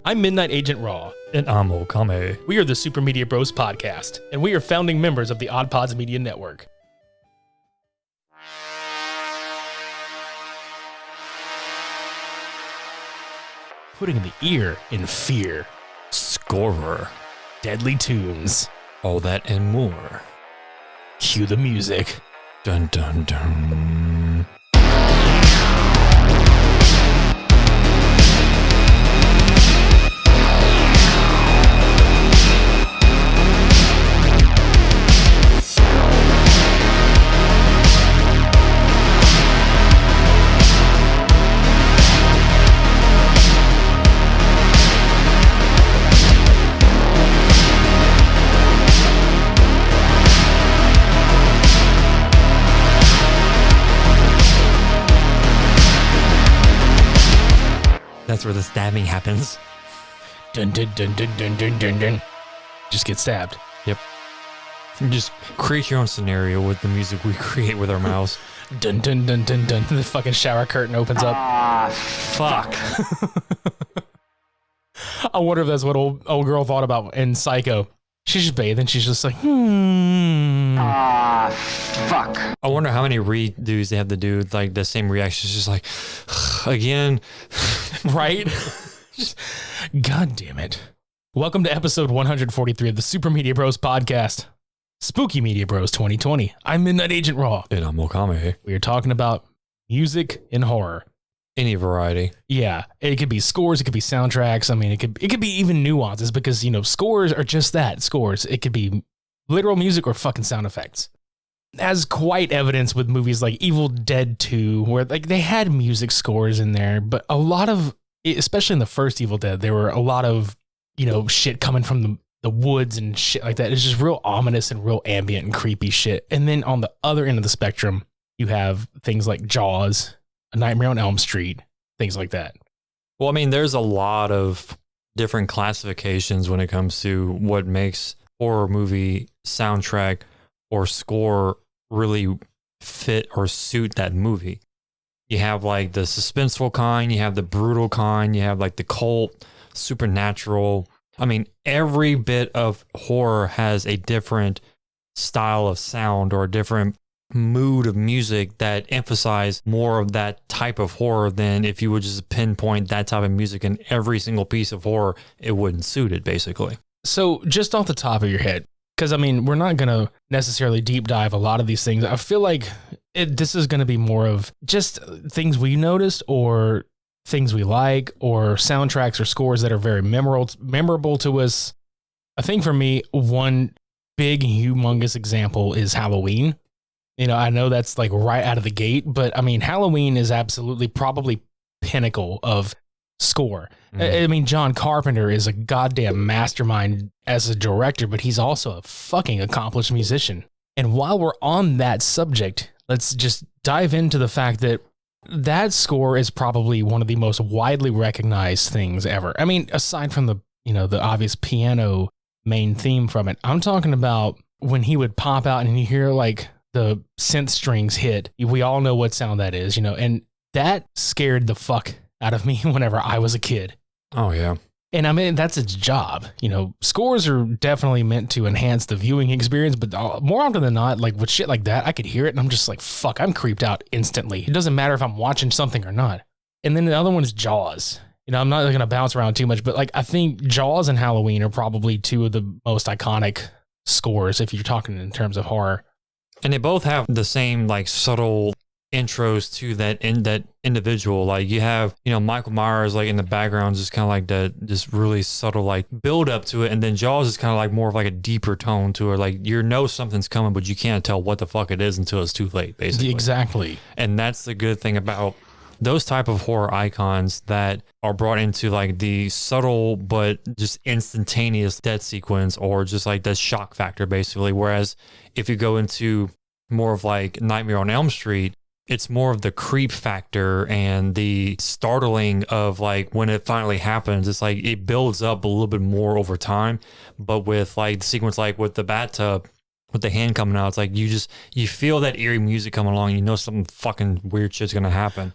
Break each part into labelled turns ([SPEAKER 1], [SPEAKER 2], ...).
[SPEAKER 1] I'm Midnight Agent Raw.
[SPEAKER 2] And I'm Okame.
[SPEAKER 1] We are the Super Media Bros podcast, and we are founding members of the Odd Pods Media Network. Putting the ear in fear.
[SPEAKER 2] Scorer.
[SPEAKER 1] Deadly tunes.
[SPEAKER 2] All that and more.
[SPEAKER 1] Cue the music.
[SPEAKER 2] Dun dun dun. That's where the stabbing happens.
[SPEAKER 1] Dun dun dun dun dun dun dun dun. Just get stabbed.
[SPEAKER 2] Yep. You just create your own scenario with the music we create with our mouths.
[SPEAKER 1] Dun dun dun dun dun. The fucking shower curtain opens up.
[SPEAKER 2] Fuck.
[SPEAKER 1] I wonder if that's what old girl thought about in Psycho. She's just bathing. She's just like,
[SPEAKER 3] fuck.
[SPEAKER 2] I wonder how many redos they have to do, like the same reaction. It's just like, again.
[SPEAKER 1] Right? God damn it. Welcome to episode 143 of the Super Media Bros podcast. Spooky Media Bros 2020. I'm Midnight Agent Raw.
[SPEAKER 2] And I'm Okame.
[SPEAKER 1] We are talking about music and horror.
[SPEAKER 2] Any variety.
[SPEAKER 1] Yeah, it could be scores, it could be soundtracks. I mean, it could be even nuances because, you know, scores are just that, scores. It could be literal music or fucking sound effects. As quite evidence with movies like Evil Dead 2, where like they had music scores in there, but a lot of, especially in the first Evil Dead, there were a lot of, you know, shit coming from the woods and shit like that. It's just real ominous and real ambient and creepy shit. And then on the other end of the spectrum, you have things like Jaws, A Nightmare on Elm Street, things like that.
[SPEAKER 2] Well, I mean, there's a lot of different classifications when it comes to what makes horror movie soundtrack or score really fit or suit that movie. You have like the suspenseful kind, you have the brutal kind, you have like the cult, supernatural. I mean, every bit of horror has a different style of sound or a different mood of music that emphasize more of that type of horror than if you would just pinpoint that type of music in every single piece of horror, it wouldn't suit it, basically.
[SPEAKER 1] So just off the top of your head, because I mean, we're not going to necessarily deep dive a lot of these things. I feel like this is going to be more of just things we noticed or things we like or soundtracks or scores that are very memorable to us. I think for me, one big, humongous example is Halloween. You know, I know that's like right out of the gate, but I mean, Halloween is absolutely probably pinnacle of score. I mean, John Carpenter is a goddamn mastermind as a director, but he's also a fucking accomplished musician. And while we're on that subject, let's just dive into the fact that that score is probably one of the most widely recognized things ever. I mean, aside from the, you know, the obvious piano main theme from it, I'm talking about when he would pop out and you hear like the synth strings hit. We all know what sound that is, you know, and that scared the fuck out of me whenever I was a kid.
[SPEAKER 2] Oh, yeah.
[SPEAKER 1] And I mean, that's its job. You know, scores are definitely meant to enhance the viewing experience, but more often than not, like with shit like that, I could hear it and I'm just like, fuck, I'm creeped out instantly. It doesn't matter if I'm watching something or not. And then the other one is Jaws. You know, I'm not going to bounce around too much, but like I think Jaws and Halloween are probably two of the most iconic scores if you're talking in terms of horror.
[SPEAKER 2] And they both have the same like subtle intros to that individual. Like you have, you know, Michael Myers like in the background, just kind of like that, just really subtle like build up to it. And then Jaws is kind of like more of like a deeper tone to it. Like you know something's coming, but you can't tell what the fuck it is until it's too late, basically.
[SPEAKER 1] Exactly.
[SPEAKER 2] And that's the good thing about those type of horror icons that are brought into like the subtle but just instantaneous death sequence or just like the shock factor, basically. Whereas if you go into more of like Nightmare on Elm Street, it's more of the creep factor and the startling of like when it finally happens. It's like it builds up a little bit more over time. But with like the sequence, like with the bathtub, with the hand coming out, it's like you feel that eerie music coming along. You know something fucking weird shit's gonna happen.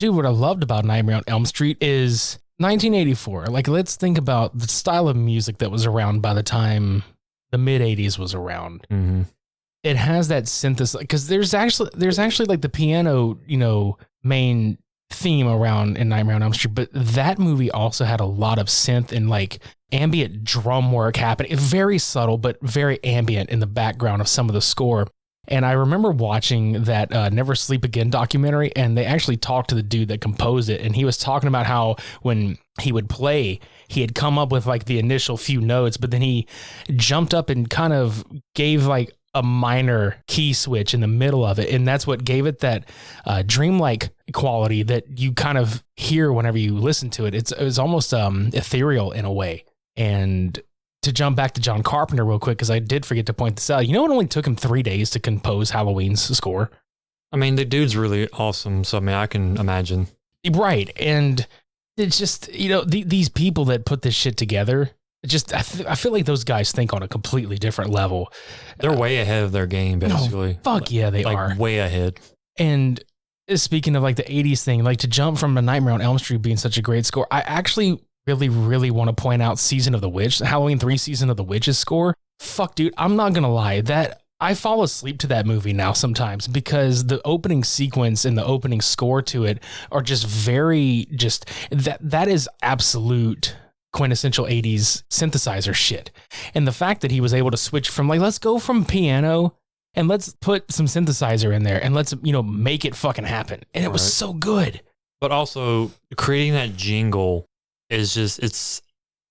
[SPEAKER 1] Dude, what I loved about Nightmare on Elm Street is 1984. Like, let's think about the style of music that was around by the time the mid 80s was around.
[SPEAKER 2] Mm-hmm.
[SPEAKER 1] It has that synthesis because there's actually like the piano, main theme around in Nightmare on Elm Street, but that movie also had a lot of synth and like ambient drum work happening. Very subtle, but very ambient in the background of some of the score. And I remember watching that Never Sleep Again documentary, and they actually talked to the dude that composed it. And he was talking about how when he would play, he had come up with like the initial few notes, but then he jumped up and kind of gave like a minor key switch in the middle of it. And that's what gave it that dreamlike quality that you kind of hear whenever you listen to it. It was almost ethereal in a way. And to jump back to John Carpenter real quick, because I did forget to point this out. You know, it only took him 3 days to compose Halloween's score.
[SPEAKER 2] I mean, the dude's really awesome. So, I mean, I can imagine.
[SPEAKER 1] Right. And it's just, these people that put this shit together, I feel like those guys think on a completely different level.
[SPEAKER 2] They're way ahead of their game, basically.
[SPEAKER 1] No, fuck yeah, they are.
[SPEAKER 2] Way ahead.
[SPEAKER 1] And speaking of like the 80s thing, like to jump from A Nightmare on Elm Street being such a great score, I actually really, really want to point out Season of the Witch, Halloween 3 Season of the Witch's score. Fuck, dude, I'm not going to lie. That I fall asleep to that movie now sometimes because the opening sequence and the opening score to it are just that is absolute quintessential 80s synthesizer shit. And the fact that he was able to switch from like, let's go from piano and let's put some synthesizer in there and let's, make it fucking happen. And it was so good.
[SPEAKER 2] But also creating that jingle is it's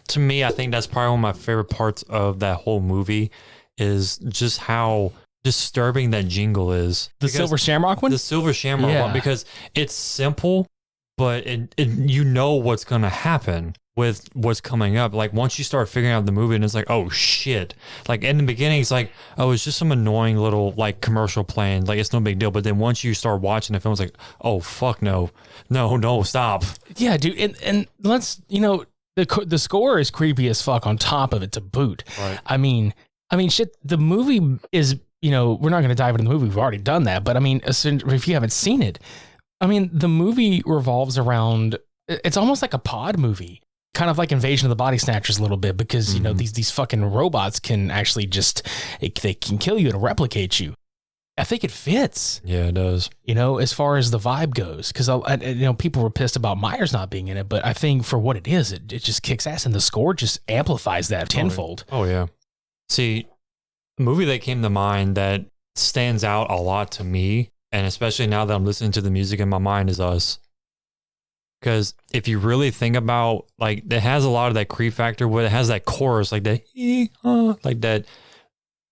[SPEAKER 2] to me, I think that's probably one of my favorite parts of that whole movie is just how disturbing that jingle is.
[SPEAKER 1] The Silver Shamrock one?
[SPEAKER 2] The Silver Shamrock one, because it's simple, but you know what's going to happen with what's coming up. Like once you start figuring out the movie and it's like, oh shit. Like in the beginning, it's like, oh, it's just some annoying little like commercial playing. Like it's no big deal. But then once you start watching the film, it's like, oh fuck no, stop.
[SPEAKER 1] Yeah, dude. And let's, the score is creepy as fuck on top of it to boot.
[SPEAKER 2] Right.
[SPEAKER 1] I mean, shit, the movie is, we're not going to dive into the movie. We've already done that. But I mean, if you haven't seen it, I mean, the movie revolves around, it's almost like a pod movie. Kind of like Invasion of the Body Snatchers a little bit because, these fucking robots can actually they can kill you and replicate you. I think it fits.
[SPEAKER 2] Yeah, it does.
[SPEAKER 1] As far as the vibe goes, because, people were pissed about Myers not being in it, but I think for what it is, it just kicks ass and the score just amplifies that tenfold.
[SPEAKER 2] Oh, yeah. See, a movie that came to mind that stands out a lot to me, and especially now that I'm listening to the music in my mind, is Us. Because if you really think about, like, it has a lot of that creep factor, but it has that chorus, like that, like that.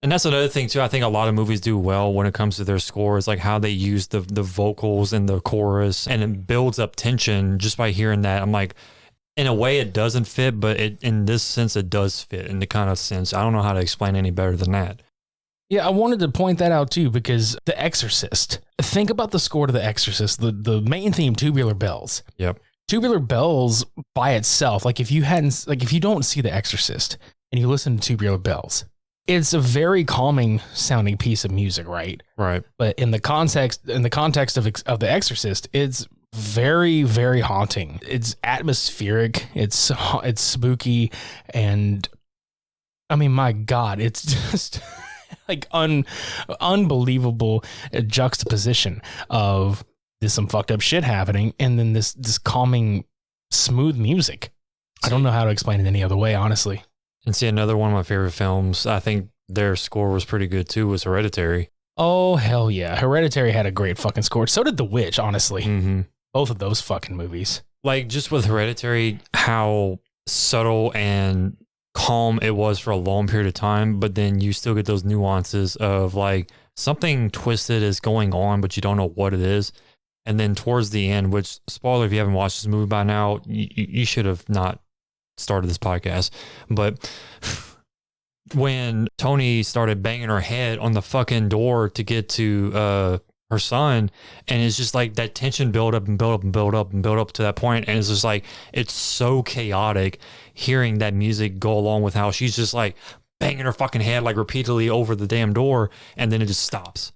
[SPEAKER 2] And that's another thing, too. I think a lot of movies do well when it comes to their scores, like how they use the vocals in the chorus, and it builds up tension just by hearing that. I'm like, in a way, it doesn't fit, but in this sense, it does fit in the kind of sense. I don't know how to explain any better than that.
[SPEAKER 1] Yeah, I wanted to point that out, too, because The Exorcist. Think about the score to The Exorcist, the main theme, Tubular Bells.
[SPEAKER 2] Yep.
[SPEAKER 1] Tubular Bells by itself, if you don't see The Exorcist and you listen to Tubular Bells, it's a very calming sounding piece of music, right?
[SPEAKER 2] Right.
[SPEAKER 1] But in the context of The Exorcist, it's very, very haunting. It's atmospheric. It's spooky, and I mean, my God, it's just like unbelievable juxtaposition of there's some fucked up shit happening, and then this calming, smooth music. I don't know how to explain it any other way, honestly.
[SPEAKER 2] And see, another one of my favorite films, I think their score was pretty good too, was Hereditary.
[SPEAKER 1] Oh, hell yeah. Hereditary had a great fucking score. So did The Witch, honestly.
[SPEAKER 2] Mm-hmm.
[SPEAKER 1] Both of those fucking movies.
[SPEAKER 2] Like, just with Hereditary, how subtle and calm it was for a long period of time, but then you still get those nuances of like something twisted is going on, but you don't know what it is. And then towards the end, which, spoiler, if you haven't watched this movie by now, you should have not started this podcast. But when Tony started banging her head on the fucking door to get to her son, and it's just like that tension build up and build up and build up and build up to that point, and it's just like, it's so chaotic hearing that music go along with how she's just like banging her fucking head like repeatedly over the damn door, and then it just stops.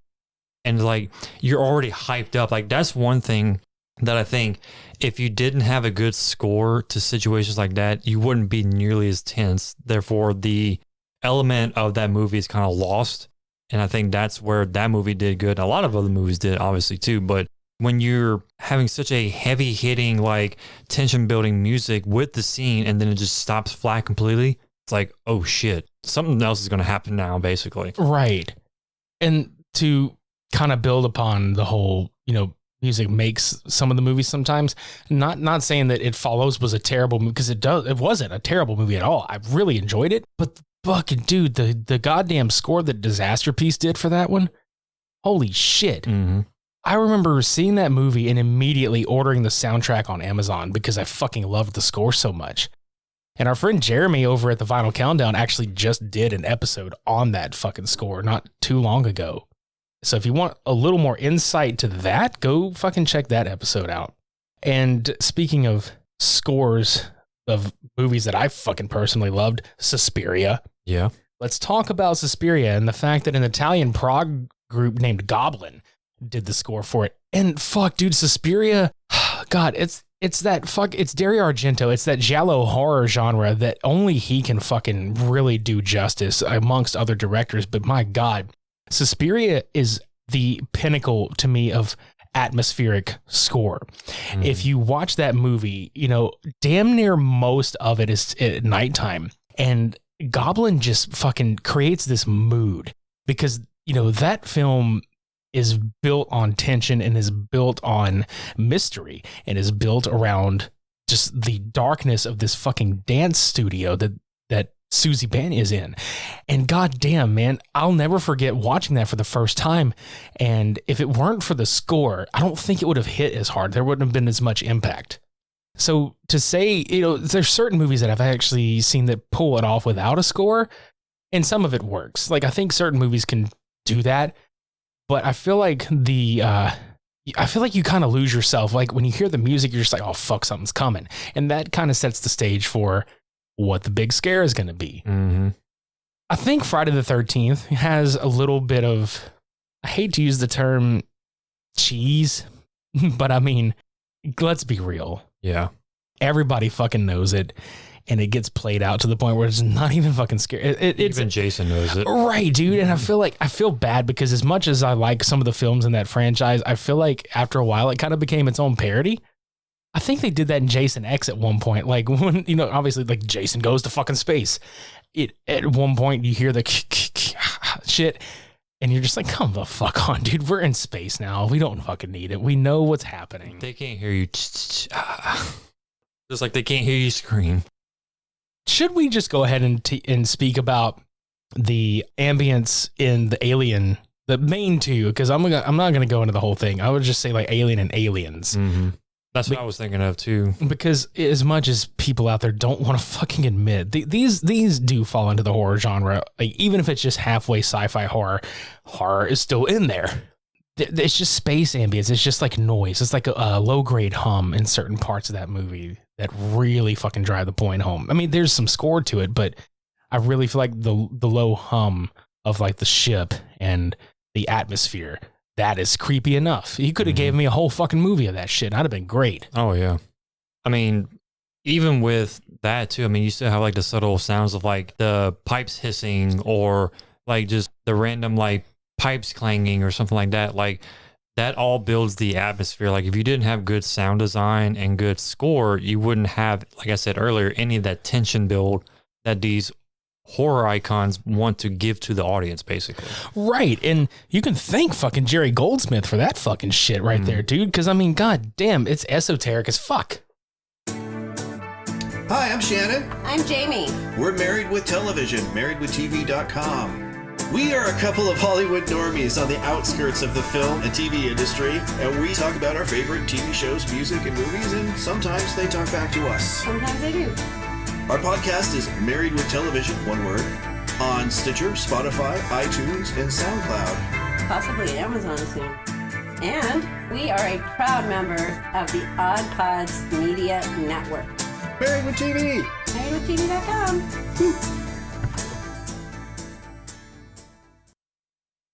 [SPEAKER 2] And like, you're already hyped up. Like, that's one thing that I think if you didn't have a good score to situations like that, you wouldn't be nearly as tense. Therefore, the element of that movie is kind of lost. And I think that's where that movie did good. A lot of other movies did, obviously, too. But when you're having such a heavy hitting, like tension building music with the scene, and then it just stops flat completely, it's like, oh shit, something else is going to happen now, basically.
[SPEAKER 1] Right. And to kind of build upon the whole, music makes some of the movies sometimes, not saying that It Follows was a terrible movie, because it wasn't a terrible movie at all. I really enjoyed it, but fucking dude, the goddamn score that Disaster Piece did for that one, holy shit.
[SPEAKER 2] Mm-hmm.
[SPEAKER 1] I remember seeing that movie and immediately ordering the soundtrack on Amazon because I fucking loved the score so much. And our friend Jeremy over at the Vinyl Countdown actually just did an episode on that fucking score not too long ago. So if you want a little more insight to that, go fucking check that episode out. And speaking of scores of movies that I fucking personally loved, Suspiria.
[SPEAKER 2] Yeah. Let's
[SPEAKER 1] talk about Suspiria and the fact that an Italian prog group named Goblin did the score for it. And fuck, dude, Suspiria, God, it's Dario Argento. It's that giallo horror genre that only he can fucking really do justice amongst other directors. But my God, Suspiria is the pinnacle to me of atmospheric score. If you watch that movie, damn near most of it is at nighttime, and Goblin just fucking creates this mood because, that film is built on tension and is built on mystery and is built around just the darkness of this fucking dance studio that Susie Ben is in. And goddamn, man, I'll never forget watching that for the first time. And if it weren't for the score, I don't think it would have hit as hard. There wouldn't have been as much impact. So to say, there's certain movies that I've actually seen that pull it off without a score, and some of it works. Like, I think certain movies can do that, but I feel like you kind of lose yourself. Like when you hear the music, you're just like, oh fuck, something's coming. And that kind of sets the stage for what the big scare is going to be.
[SPEAKER 2] Mm-hmm.
[SPEAKER 1] I think Friday the 13th has a little bit of, I hate to use the term cheese, but I mean, let's be real.
[SPEAKER 2] Yeah.
[SPEAKER 1] Everybody fucking knows it. And it gets played out to the point where it's not even fucking scary.
[SPEAKER 2] Even Jason knows it.
[SPEAKER 1] Right, dude. And I feel bad because as much as I like some of the films in that franchise, I feel like after a while, it kind of became its own parody. I think they did that in Jason X at one point. Like when, obviously like Jason goes to fucking space. At one point you hear the shit and you're just like, come the fuck on, dude. We're in space now. We don't fucking need it. We know what's happening.
[SPEAKER 2] They can't hear you. Just like they can't hear you scream.
[SPEAKER 1] Should we just go ahead and speak about the ambience in the Alien, the main two? Because I'm not going to go into the whole thing. I would just say like Alien and Aliens.
[SPEAKER 2] Mm-hmm. That's what I was thinking of too.
[SPEAKER 1] Because as much as people out there don't want to fucking admit, these do fall into the horror genre. Like even if it's just halfway sci-fi horror is still in there. It's just space ambience. It's just like noise. It's like a low-grade hum in certain parts of that movie that really fucking drive the point home. I mean, there's some score to it, but I really feel like the low hum of like the ship and the atmosphere, that is creepy enough. He could have gave me a whole fucking movie of that shit. That'd have been great.
[SPEAKER 2] Oh, yeah. I mean, even with that too, I mean, you still have like the subtle sounds of like the pipes hissing or like just the random like pipes clanging or something like that. Like that all builds the atmosphere. Like if you didn't have good sound design and good score, you wouldn't have, like I said earlier, any of that tension build that these horror icons want to give to the audience, basically.
[SPEAKER 1] Right. And you can thank fucking Jerry Goldsmith for that fucking shit right there, dude. Because I mean, god damn, it's esoteric as fuck.
[SPEAKER 3] Hi, I'm Shannon.
[SPEAKER 4] I'm Jamie.
[SPEAKER 3] We're Married with Television, marriedwithtv.com. We are a couple of Hollywood normies on the outskirts of the film and TV industry, and we talk about our favorite TV shows, music, and movies, and sometimes they talk back to us.
[SPEAKER 4] Sometimes they do.
[SPEAKER 3] Our podcast is Married with Television, one word, on Stitcher, Spotify, iTunes, and SoundCloud.
[SPEAKER 4] Possibly Amazon soon. And we are a proud member of the Odd Pods Media Network.
[SPEAKER 3] Married with TV!
[SPEAKER 4] MarriedWithTV.com.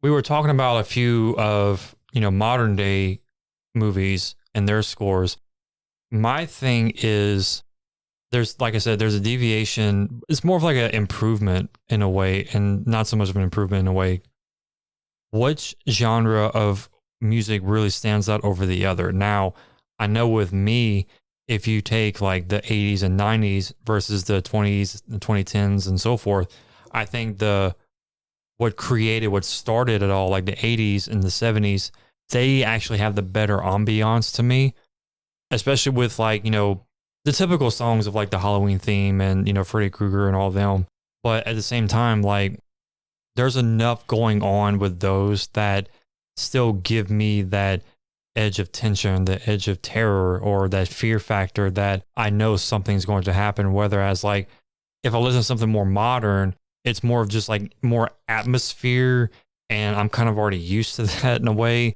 [SPEAKER 2] We were talking about a few of, modern day movies and their scores. My thing is there's, like I said, there's a deviation. It's more of like an improvement in a way, and not so much of an improvement in a way. Which genre of music really stands out over the other? Now, I know with me, if you take like the 80s and 90s versus the 20s, the 2010s and so forth, I think what started it all, like the 80s and the 70s, they actually have the better ambiance to me, especially with like, the typical songs of like the Halloween theme and, Freddy Krueger and all of them. But at the same time, like there's enough going on with those that still give me that edge of tension, the edge of terror, or that fear factor that I know something's going to happen. Whereas like if I listen to something more modern, it's more of just like more atmosphere, and I'm kind of already used to that in a way,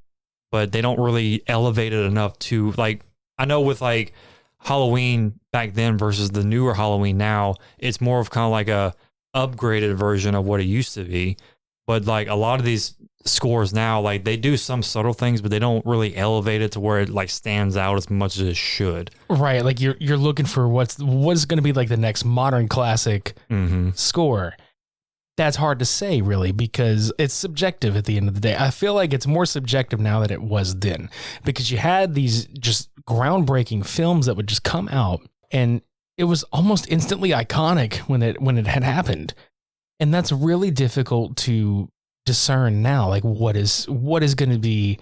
[SPEAKER 2] but they don't really elevate it enough to like, I know with like Halloween back then versus the newer Halloween now, it's more of kind of like a upgraded version of what it used to be. But like a lot of these scores now, like they do some subtle things, but they don't really elevate it to where it like stands out as much as it should.
[SPEAKER 1] Right. Like you're looking for what's going to be like the next modern classic score. That's hard to say really, because it's subjective at the end of the day. I feel like it's more subjective now than it was then, because you had these just groundbreaking films that would just come out and it was almost instantly iconic when it had happened. And that's really difficult to discern now. Like what is going to be,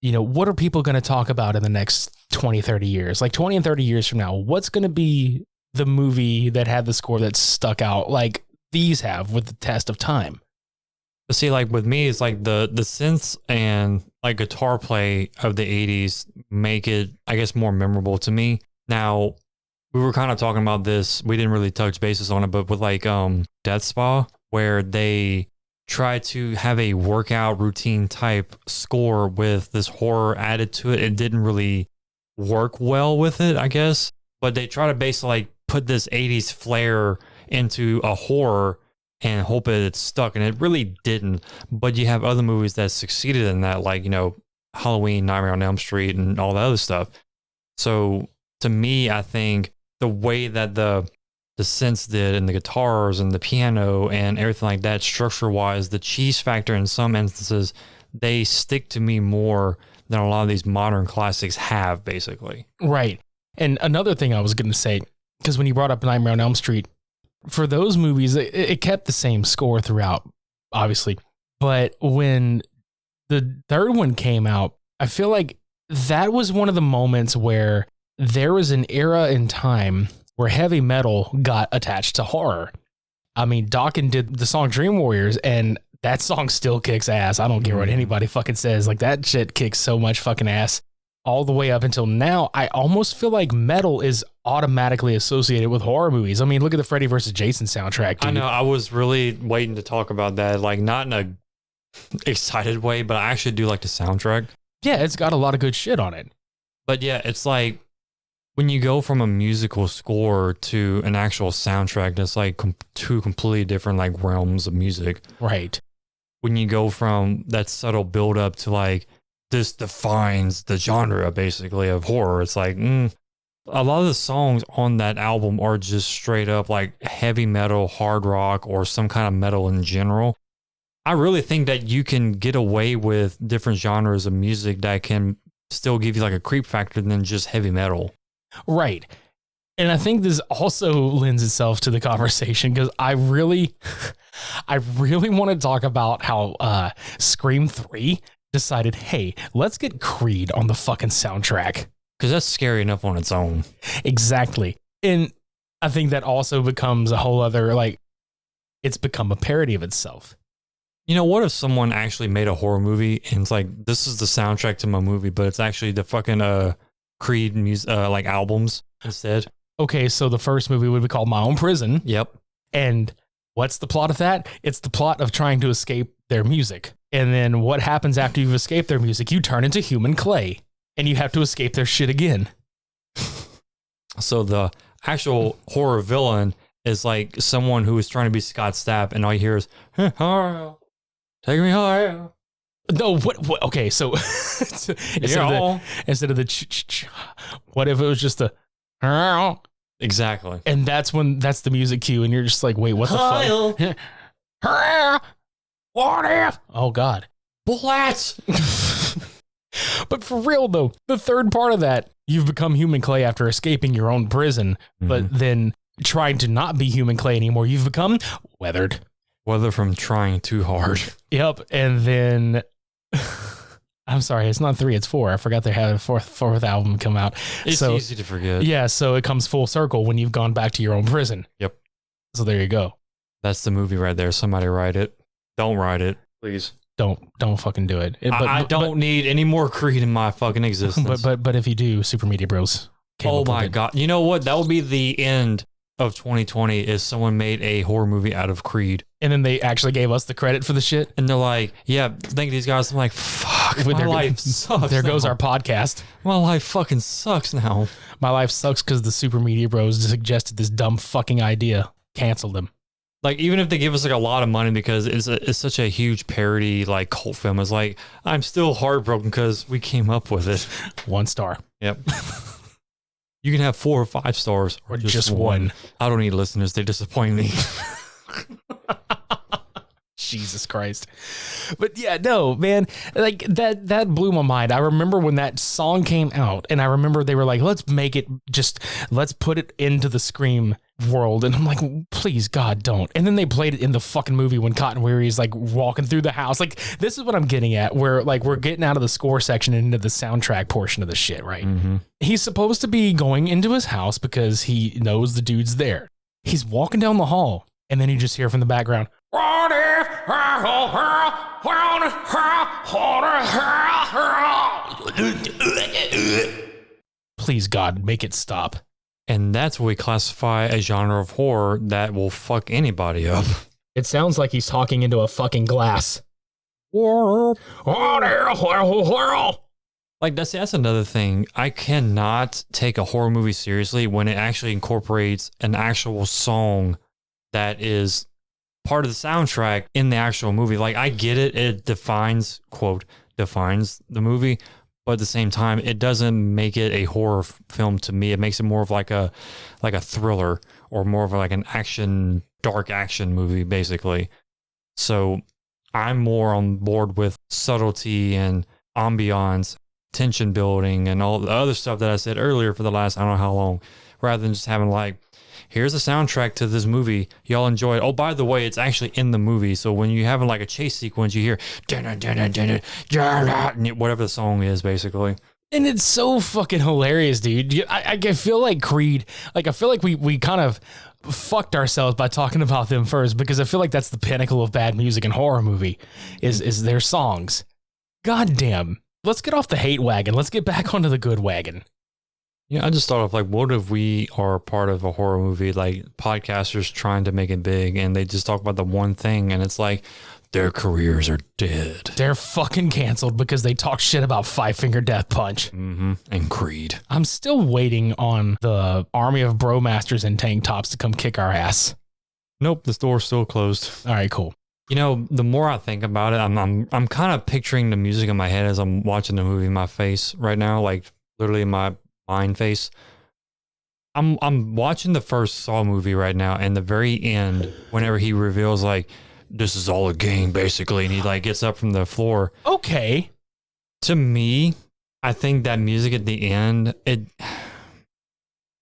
[SPEAKER 1] what are people going to talk about in the next 20, 30 years? Like 20 and 30 years from now, what's going to be the movie that had the score that stuck out like these have with the test of time?
[SPEAKER 2] But see, like with me, it's like the synths and like guitar play of the 80s make it, I guess, more memorable to me. Now, we were kind of talking about this. We didn't really touch bases on it, but with like Death Spa, where they try to have a workout routine type score with this horror added to it. It didn't really work well with it, I guess. But they try to basically like put this 80s flair into a horror and hope that it's stuck, and it really didn't. But you have other movies that succeeded in that, like, Halloween, Nightmare on Elm Street, and all the other stuff. So to me, I think the way that the synths did and the guitars and the piano and everything like that, structure wise, the cheese factor in some instances, they stick to me more than a lot of these modern classics have, basically.
[SPEAKER 1] Right. And another thing I was going to say, because when you brought up Nightmare on Elm Street, for those movies, it kept the same score throughout, obviously. But when the third one came out, I feel like that was one of the moments where there was an era in time where heavy metal got attached to horror. I mean, Dawkins did the song Dream Warriors, and that song still kicks ass. I don't care what anybody fucking says. Like, that shit kicks so much fucking ass all the way up until now. I almost feel like metal is automatically associated with horror movies. I mean, look at the Freddy versus Jason soundtrack, dude.
[SPEAKER 2] I know. I was really waiting to talk about that. Like, not in a excited way, but I actually do like the soundtrack.
[SPEAKER 1] Yeah, it's got a lot of good shit on it.
[SPEAKER 2] But yeah, it's like when you go from a musical score to an actual soundtrack, that's like two completely different like realms of music.
[SPEAKER 1] Right.
[SPEAKER 2] When you go from that subtle build up to like, this defines the genre basically of horror. It's like, a lot of the songs on that album are just straight up like heavy metal, hard rock, or some kind of metal in general. I really think that you can get away with different genres of music that can still give you like a creep factor than just heavy metal. Right.
[SPEAKER 1] And I think this also lends itself to the conversation because I really want to talk about how Scream 3 decided, hey, let's get Creed on the fucking soundtrack.
[SPEAKER 2] Because that's scary enough on its own.
[SPEAKER 1] Exactly. And I think that also becomes a whole other, like, it's become a parody of itself.
[SPEAKER 2] You know, what if someone actually made a horror movie and it's like, this is the soundtrack to my movie, but it's actually the fucking Creed music, like albums instead?
[SPEAKER 1] Okay, so the first movie would be called My Own Prison.
[SPEAKER 2] Yep.
[SPEAKER 1] And what's the plot of that? It's the plot of trying to escape their music. And then what happens after you've escaped their music? You turn into human clay and you have to escape their shit again.
[SPEAKER 2] So the actual horror villain is like someone who is trying to be Scott Stapp, and all you hear is, take me higher.
[SPEAKER 1] No, what? Okay, so instead of the what if it was just a
[SPEAKER 2] Exactly.
[SPEAKER 1] and that's the music cue, and you're just like, wait, what the fuck? What if? Oh God,
[SPEAKER 2] Blats.
[SPEAKER 1] But for real though, the third part of that, you've become human clay after escaping your own prison, but then trying to not be human clay anymore, you've become weathered.
[SPEAKER 2] Whether from trying too hard.
[SPEAKER 1] Yep, and then I'm sorry, it's not 3, it's 4. I forgot they had a fourth album come out.
[SPEAKER 2] It's easy to forget.
[SPEAKER 1] Yeah, so it comes full circle when you've gone back to your own prison.
[SPEAKER 2] Yep.
[SPEAKER 1] So there you go.
[SPEAKER 2] That's the movie right there. Somebody write it. Don't write it, please.
[SPEAKER 1] Don't fucking do it.
[SPEAKER 2] I don't need any more Creed in my fucking existence.
[SPEAKER 1] But if you do, Super Media Bros.
[SPEAKER 2] Oh my God. You know what? That would be the end of 2020 is someone made a horror movie out of Creed.
[SPEAKER 1] And then they actually gave us the credit for the shit.
[SPEAKER 2] And they're like, yeah, thank these guys. I'm like, fuck, my life sucks.
[SPEAKER 1] There goes our podcast.
[SPEAKER 2] My life fucking sucks now.
[SPEAKER 1] My life sucks because the Super Media Bros suggested this dumb fucking idea. Canceled them.
[SPEAKER 2] Like, even if they give us like a lot of money because it's such a huge parody, like cult film, it's like, I'm still heartbroken because we came up with it.
[SPEAKER 1] 1 star.
[SPEAKER 2] Yep. You can have 4 or 5 stars
[SPEAKER 1] or just one.
[SPEAKER 2] I don't need listeners. They disappoint me.
[SPEAKER 1] Jesus Christ. But yeah, no, man, like that blew my mind. I remember when that song came out and I remember they were like, let's put it into the Scream world. And I'm like, please God, don't. And then they played it in the fucking movie when Cotton Weary is like walking through the house. Like, this is what I'm getting at, where like we're getting out of the score section and into the soundtrack portion of the shit, right?
[SPEAKER 2] Mm-hmm.
[SPEAKER 1] He's supposed to be going into his house because he knows the dude's there. He's walking down the hall and then you just hear from the background, please God, make it stop.
[SPEAKER 2] And that's what we classify a genre of horror that will fuck anybody up.
[SPEAKER 1] It sounds like he's talking into a fucking glass.
[SPEAKER 2] Like that's another thing. I cannot take a horror movie seriously when it actually incorporates an actual song that is part of the soundtrack in the actual movie. Like, I get it. It defines the movie. But at the same time, it doesn't make it a horror film to me. It makes it more of like a thriller or more of like an dark action movie, basically. So I'm more on board with subtlety and ambiance, tension building, and all the other stuff that I said earlier for the last I don't know how long, rather than just having like, here's the soundtrack to this movie. Y'all enjoy it. Oh, by the way, it's actually in the movie. So when you have like a chase sequence, you hear whatever the song is, basically.
[SPEAKER 1] And it's so fucking hilarious, dude. I feel like Creed, like I feel like we kind of fucked ourselves by talking about them first, because I feel like that's the pinnacle of bad music and horror movie is their songs. God damn. Let's get off the hate wagon. Let's get back onto the good wagon.
[SPEAKER 2] Yeah, I just thought of like, what if we are part of a horror movie, like podcasters trying to make it big, and they just talk about the one thing, and it's like their careers are dead.
[SPEAKER 1] They're fucking canceled because they talk shit about Five Finger Death Punch.
[SPEAKER 2] Mm-hmm. And Creed.
[SPEAKER 1] I'm still waiting on the army of bro masters in tank tops to come kick our ass.
[SPEAKER 2] Nope, the store's still closed.
[SPEAKER 1] All right, cool.
[SPEAKER 2] You know, the more I think about it, I'm kind of picturing the music in my head as I'm watching the movie in my face right now, like literally in my mind face. I'm watching the first Saw movie right now, and the very end, whenever he reveals like, this is all a game basically, and he like gets up from the floor.
[SPEAKER 1] Okay.
[SPEAKER 2] To me, I think that music at the end,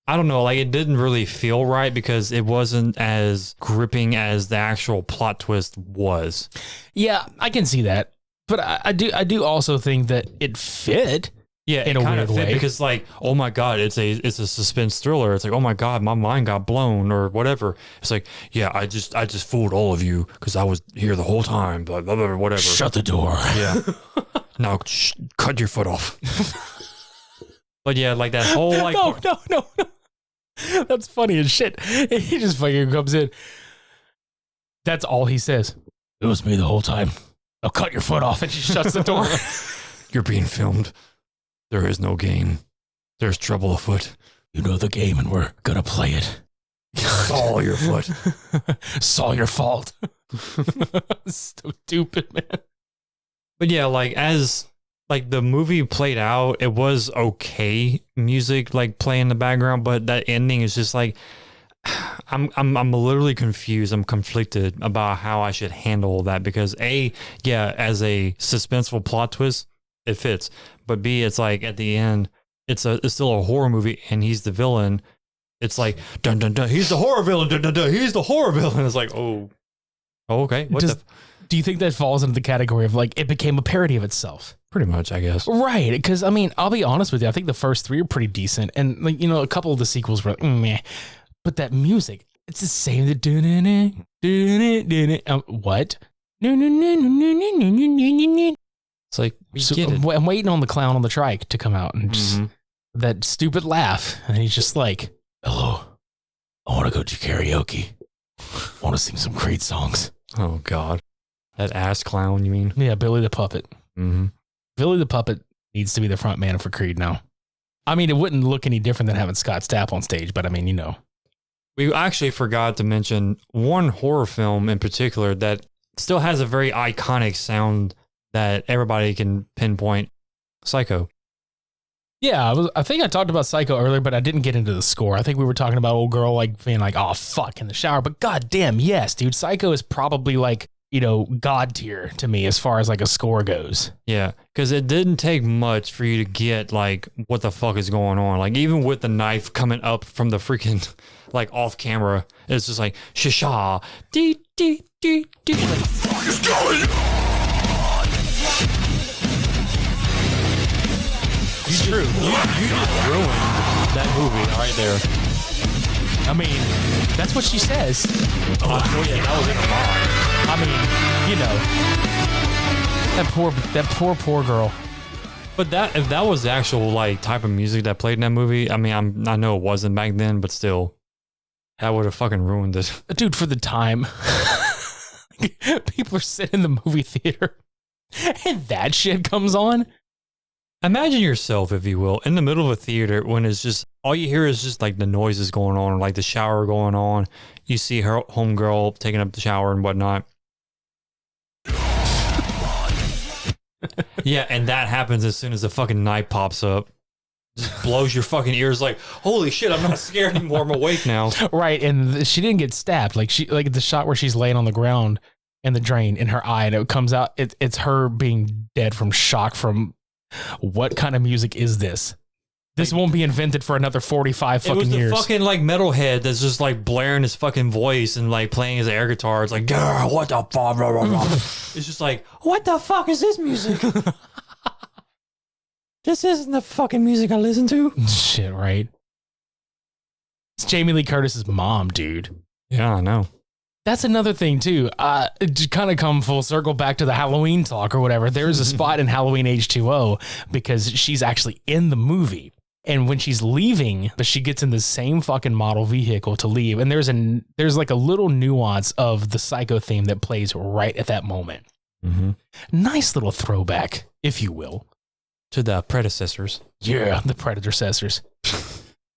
[SPEAKER 2] I don't know, like it didn't really feel right because it wasn't as gripping as the actual plot twist was.
[SPEAKER 1] Yeah, I can see that. But I do also think that it fit.
[SPEAKER 2] Yeah,
[SPEAKER 1] in a weird way,
[SPEAKER 2] because like, oh my God, it's a suspense thriller. It's like, oh my God, my mind got blown or whatever. It's like, yeah, I just fooled all of you because I was here the whole time. Blah, blah, blah, whatever.
[SPEAKER 1] Shut the door.
[SPEAKER 2] Yeah. Now cut your foot off. But yeah, like that whole like.
[SPEAKER 1] No. That's funny as shit. He just fucking comes in. That's all he says. It was me the whole time. I'll cut your foot off, and she shuts the door.
[SPEAKER 2] You're being filmed. There is no game. There's trouble afoot.
[SPEAKER 1] You know the game, and we're gonna play it.
[SPEAKER 2] Saw your foot.
[SPEAKER 1] Saw your fault. So stupid, man.
[SPEAKER 2] But yeah, like as like the movie played out, it was okay music like playing in the background, but that ending is just like I'm literally confused. I'm conflicted about how I should handle that because as a suspenseful plot twist, it fits. But B, it's like at the end, it's still a horror movie and he's the villain. It's like dun dun dun, he's the horror villain, dun dun dun, he's the horror villain. It's like, okay.
[SPEAKER 1] Do you think that falls into the category of like it became a parody of itself?
[SPEAKER 2] Pretty much, I guess.
[SPEAKER 1] Right, because I mean, I'll be honest with you. I think the first 3 are pretty decent, and like a couple of the sequels were like, meh. But that music, it's the same. What?
[SPEAKER 2] It's like get it.
[SPEAKER 1] I'm waiting on the clown on the trike to come out and just that stupid laugh, and he's just like, "Hello, I want to go to karaoke. I want to sing some Creed songs."
[SPEAKER 2] Oh God, that ass clown. You mean?
[SPEAKER 1] Yeah, Billy the Puppet.
[SPEAKER 2] Mm-hmm.
[SPEAKER 1] Billy the Puppet needs to be the front man for Creed now. I mean, it wouldn't look any different than having Scott Stapp on stage, but I mean, We
[SPEAKER 2] actually forgot to mention one horror film in particular that still has a very iconic sound that everybody can pinpoint. Psycho.
[SPEAKER 1] Yeah, I think I talked about Psycho earlier, but I didn't get into the score. I think we were talking about old girl like being like, "Oh fuck" in the shower. But goddamn, yes, dude, Psycho is probably like god tier to me as far as like a score goes.
[SPEAKER 2] Yeah, because it didn't take much for you to get like what the fuck is going on. Like even with the knife coming up from the freaking like off camera, it's just like shisha, dee dee dee dee. What the fuck is going on?
[SPEAKER 1] It's true. You just ruined that movie right there. I mean, that's what she says. Oh yeah, that was in her mind. I mean, that poor girl.
[SPEAKER 2] But if that was the actual like type of music that played in that movie, I mean, I know it wasn't back then, but still, that would have fucking ruined it.
[SPEAKER 1] Dude, for the time, people are sitting in the movie theater, and that shit comes on.
[SPEAKER 2] Imagine yourself, if you will, in the middle of a theater when it's just all you hear is just like the noises going on, or like the shower going on. You see her homegirl taking up the shower and whatnot. Yeah, and that happens as soon as the fucking knife pops up. Just blows your fucking ears like, holy shit, I'm not scared anymore. I'm awake now.
[SPEAKER 1] Right, and she didn't get stabbed. Like the shot where she's laying on the ground and the drain in her eye, and it comes out. It's her being dead from shock from what kind of music is this? This won't be invented for another 45 fucking years.
[SPEAKER 2] It was the fucking like metalhead that's just like blaring his fucking voice and like playing his air guitar. It's like, girl, what the fuck? It's just like, what the fuck is this music? This isn't the fucking music I listen to.
[SPEAKER 1] Shit, right? It's Jamie Lee Curtis's mom, dude.
[SPEAKER 2] Yeah, I know.
[SPEAKER 1] That's another thing too. To kind of come full circle back to the Halloween talk or whatever. There's a spot in Halloween H2O because she's actually in the movie. And when she's leaving, she gets in the same fucking model vehicle to leave. And there's like a little nuance of the Psycho theme that plays right at that moment.
[SPEAKER 2] Mm-hmm.
[SPEAKER 1] Nice little throwback, if you will.
[SPEAKER 2] To the predecessors.
[SPEAKER 1] Yeah, the predecessors.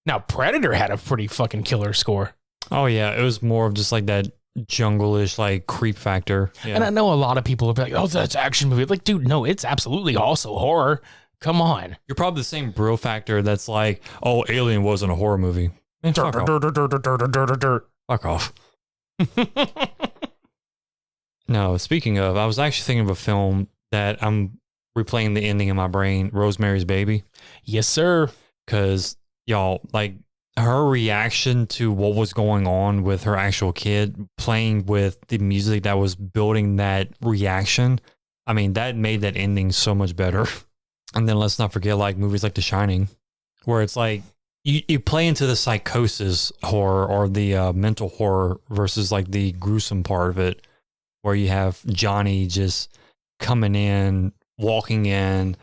[SPEAKER 1] Now, Predator had a pretty fucking killer score.
[SPEAKER 2] Oh, yeah. It was more of just like that jungle-ish like creep factor. Yeah.
[SPEAKER 1] And I know a lot of people will be like, oh, that's action movie. Like, dude, no, it's absolutely also horror. Come on.
[SPEAKER 2] You're probably the same bro factor that's like, oh, Alien wasn't a horror movie. Man, fuck off. No, speaking of, I was actually thinking of a film that I'm replaying the ending in my brain, Rosemary's Baby.
[SPEAKER 1] Yes, sir.
[SPEAKER 2] Because, y'all, like, her reaction to what was going on with her actual kid, playing with the music that was building that reaction, I mean, that made that ending so much better. And then let's not forget, like, movies like The Shining, where it's like, you play into the psychosis horror or the mental horror versus, like, the gruesome part of it, where you have Johnny just coming in, walking in,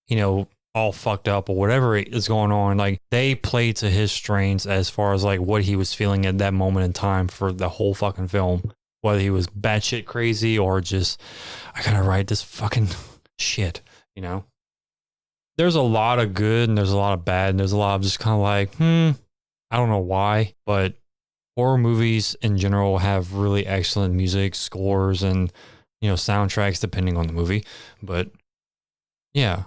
[SPEAKER 2] you know, all fucked up or whatever is going on. Like, they play to his strengths as far as like what he was feeling at that moment in time for the whole fucking film, whether he was batshit crazy or just, I gotta write this fucking shit, you know. There's a lot of good and there's a lot of bad and there's a lot of just kind of like, I don't know why, but horror movies in general have really excellent music scores, and soundtracks depending on the movie. But yeah.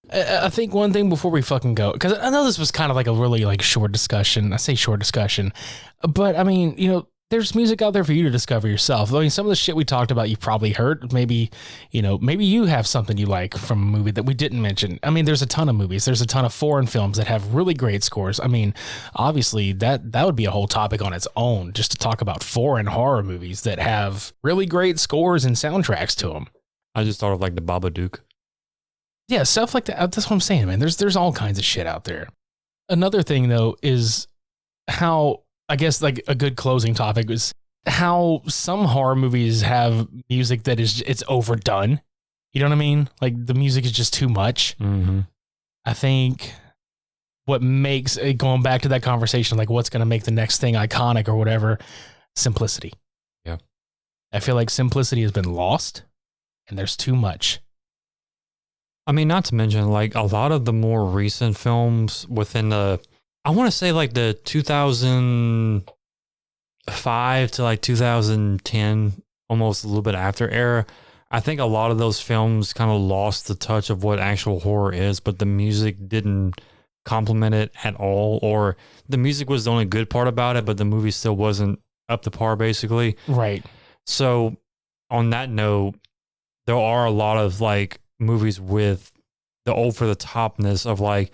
[SPEAKER 1] I think one thing before we fucking go, because I know this was kind of like a really like short discussion. I say short discussion, but I mean, there's music out there for you to discover yourself. I mean, some of the shit we talked about, you probably heard. Maybe you have something you like from a movie that we didn't mention. I mean, there's a ton of movies. There's a ton of foreign films that have really great scores. I mean, obviously that would be a whole topic on its own, just to talk about foreign horror movies that have really great scores and soundtracks to them.
[SPEAKER 2] I just thought of like the Babadook.
[SPEAKER 1] Yeah, stuff like that. That's what I'm saying, man. There's all kinds of shit out there. Another thing, though, is how, I guess, like a good closing topic is how some horror movies have music that it's overdone. You know what I mean? Like the music is just too much.
[SPEAKER 2] Mm-hmm.
[SPEAKER 1] I think what makes it, going back to that conversation, like what's going to make the next thing iconic or whatever, simplicity.
[SPEAKER 2] Yeah.
[SPEAKER 1] I feel like simplicity has been lost and there's too much.
[SPEAKER 2] I mean, not to mention, like, a lot of the more recent films within I want to say, like, the 2005 to, like, 2010, almost a little bit after era, I think a lot of those films kind of lost the touch of what actual horror is, but the music didn't complement it at all, or the music was the only good part about it, but the movie still wasn't up to par, basically.
[SPEAKER 1] Right.
[SPEAKER 2] So, on that note, there are a lot of, like, movies with the over the topness of like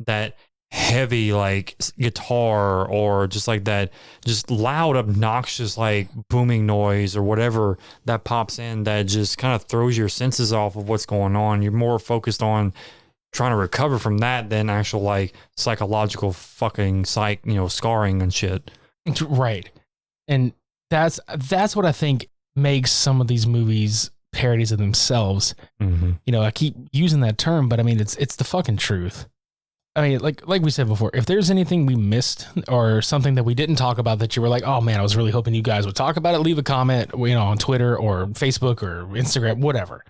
[SPEAKER 2] that heavy like guitar or just like that just loud obnoxious like booming noise or whatever that pops in that just kind of throws your senses off of what's going on. You're more focused on trying to recover from that than actual like psychological fucking scarring and shit.
[SPEAKER 1] Right. And that's what I think makes some of these movies parodies of themselves.
[SPEAKER 2] Mm-hmm.
[SPEAKER 1] I keep using that term, but I mean it's the fucking truth. I mean, like we said before, if there's anything we missed or something that we didn't talk about that you were like, oh man, I was really hoping you guys would talk about it, leave a comment, on Twitter or Facebook or Instagram, whatever.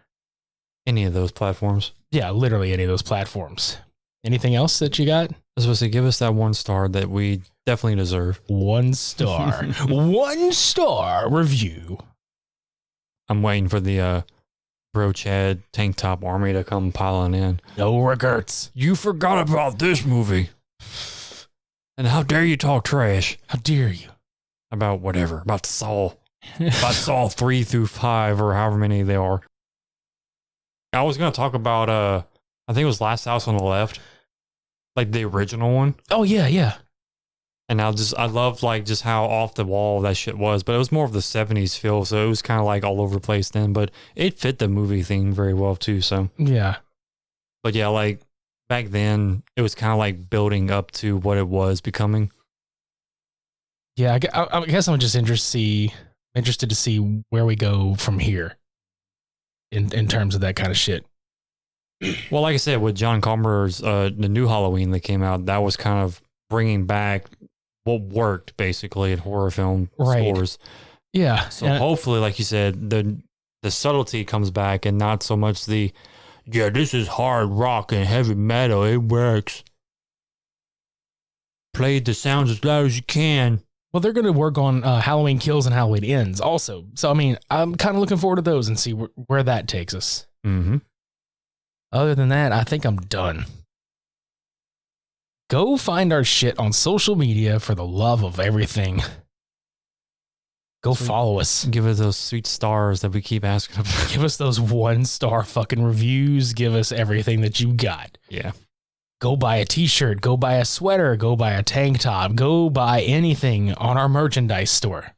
[SPEAKER 2] Any of those platforms.
[SPEAKER 1] Yeah, literally any of those platforms. Anything else that you got?
[SPEAKER 2] I was supposed to give us that 1 star that we definitely deserve.
[SPEAKER 1] 1 star. 1 star review.
[SPEAKER 2] I'm waiting for the Bro Chad tank top army to come piling in.
[SPEAKER 1] No regrets.
[SPEAKER 2] You forgot about this movie. And how dare you talk trash?
[SPEAKER 1] How dare you?
[SPEAKER 2] About whatever. About Saw. About Saw 3 through 5 or however many they are. I was going to talk about, I think it was Last House on the Left. Like the original one.
[SPEAKER 1] Oh, yeah.
[SPEAKER 2] And I love like just how off the wall that shit was, but it was more of the 70s feel, so it was kind of like all over the place then, but it fit the movie theme very well too, so.
[SPEAKER 1] Yeah.
[SPEAKER 2] But yeah, like back then, it was kind of like building up to what it was becoming.
[SPEAKER 1] Yeah, I guess I'm just interested to see where we go from here in terms of that kind of shit.
[SPEAKER 2] Well, like I said, with John Carpenter's the new Halloween that came out, that was kind of bringing back what worked basically in horror film scores.
[SPEAKER 1] Yeah.
[SPEAKER 2] So hopefully, like you said, the subtlety comes back and not so much this is hard rock and heavy metal. It works. Play the sounds as loud as you can.
[SPEAKER 1] Well, they're going to work on Halloween Kills and Halloween Ends also. So, I mean, I'm kind of looking forward to those and see where that takes us.
[SPEAKER 2] Mm-hmm.
[SPEAKER 1] Other than that, I think I'm done. Go find our shit on social media for the love of everything. Go follow us.
[SPEAKER 2] Give us those sweet stars that we keep asking about.
[SPEAKER 1] Give us those 1 star fucking reviews. Give us everything that you got.
[SPEAKER 2] Yeah.
[SPEAKER 1] Go buy a t-shirt. Go buy a sweater. Go buy a tank top. Go buy anything on our merchandise store.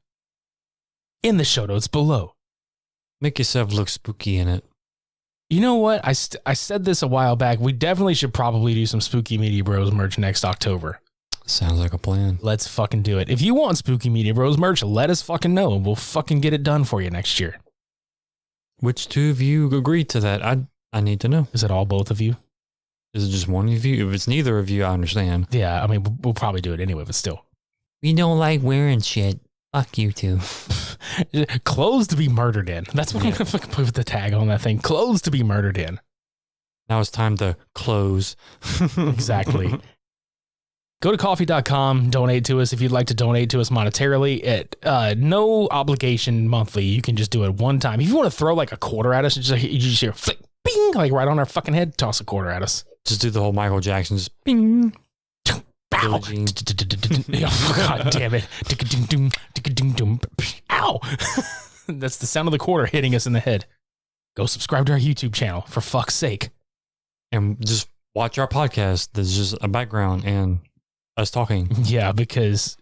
[SPEAKER 1] In the show notes below.
[SPEAKER 2] Make yourself look spooky in it.
[SPEAKER 1] You know what? I said this a while back. We definitely should probably do some Spooky Media Bros merch next October.
[SPEAKER 2] Sounds like a plan. Let's
[SPEAKER 1] fucking do it. If you want Spooky Media Bros merch, let us fucking know and we'll fucking get it done for you next year.
[SPEAKER 2] Which 2 of you agreed to that? I need to know.
[SPEAKER 1] Is it all both of you?
[SPEAKER 2] Is it just one of you? If it's neither of you, I understand.
[SPEAKER 1] Yeah, I mean, we'll probably do it anyway, but still.
[SPEAKER 2] We don't like wearing shit. Fuck you two.
[SPEAKER 1] Clothes to be murdered in. That's what I'm going to put the tag on that thing. Clothes to be murdered in.
[SPEAKER 2] Now it's time to close.
[SPEAKER 1] Exactly. Go to coffee.com, donate to us if you'd like to donate to us monetarily at no obligation monthly. You can just do it one time. If you want to throw like a quarter at us, you just hear flick, bing, like right on our fucking head, toss a quarter at us.
[SPEAKER 2] Just do the whole Michael Jackson, just bing.
[SPEAKER 1] Bow. Oh, God damn it. Ow. That's the sound of the quarter hitting us in the head. Go subscribe to our YouTube channel, for fuck's sake.
[SPEAKER 2] And just watch our podcast. There's just a background and us talking.
[SPEAKER 1] Yeah, because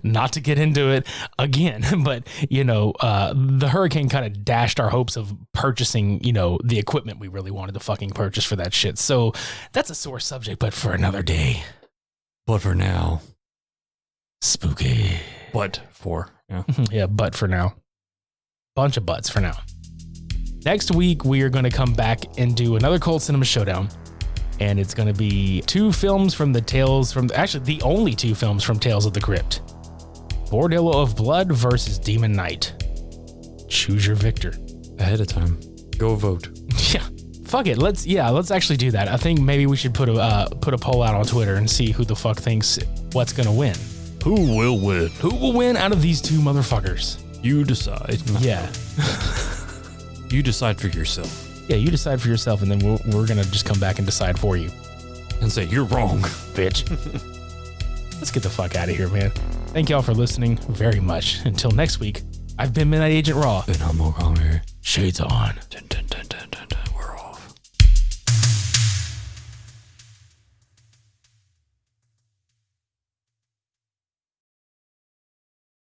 [SPEAKER 1] not to get into it again, but, the hurricane kind of dashed our hopes of purchasing, the equipment we really wanted to fucking purchase for that shit. So that's a sore subject, but for another day.
[SPEAKER 2] But for now.
[SPEAKER 1] Spooky.
[SPEAKER 2] But for, yeah.
[SPEAKER 1] Yeah, but for now. Bunch of butts for now. Next week, we are going to come back and do another Cult Cinema Showdown. And it's going to be two films from actually the only two films from Tales of the Crypt. Bordello of Blood versus Demon Knight. Choose your victor.
[SPEAKER 2] Ahead of time. Go vote.
[SPEAKER 1] Yeah. Fuck it. Let's actually do that. I think maybe we should put a poll out on Twitter and see who the fuck thinks what's going to win.
[SPEAKER 2] Who will win?
[SPEAKER 1] Who will win out of these two motherfuckers?
[SPEAKER 2] You decide.
[SPEAKER 1] Yeah.
[SPEAKER 2] You decide for yourself.
[SPEAKER 1] Yeah, you decide for yourself, and then we're going to just come back and decide for you.
[SPEAKER 2] And say, you're wrong.
[SPEAKER 1] Bitch. Let's get the fuck out of here, man. Thank y'all for listening very much. Until next week, I've been Midnight Agent Raw.
[SPEAKER 2] And I'm Montgomery.
[SPEAKER 1] Shades on.
[SPEAKER 2] Dun, dun.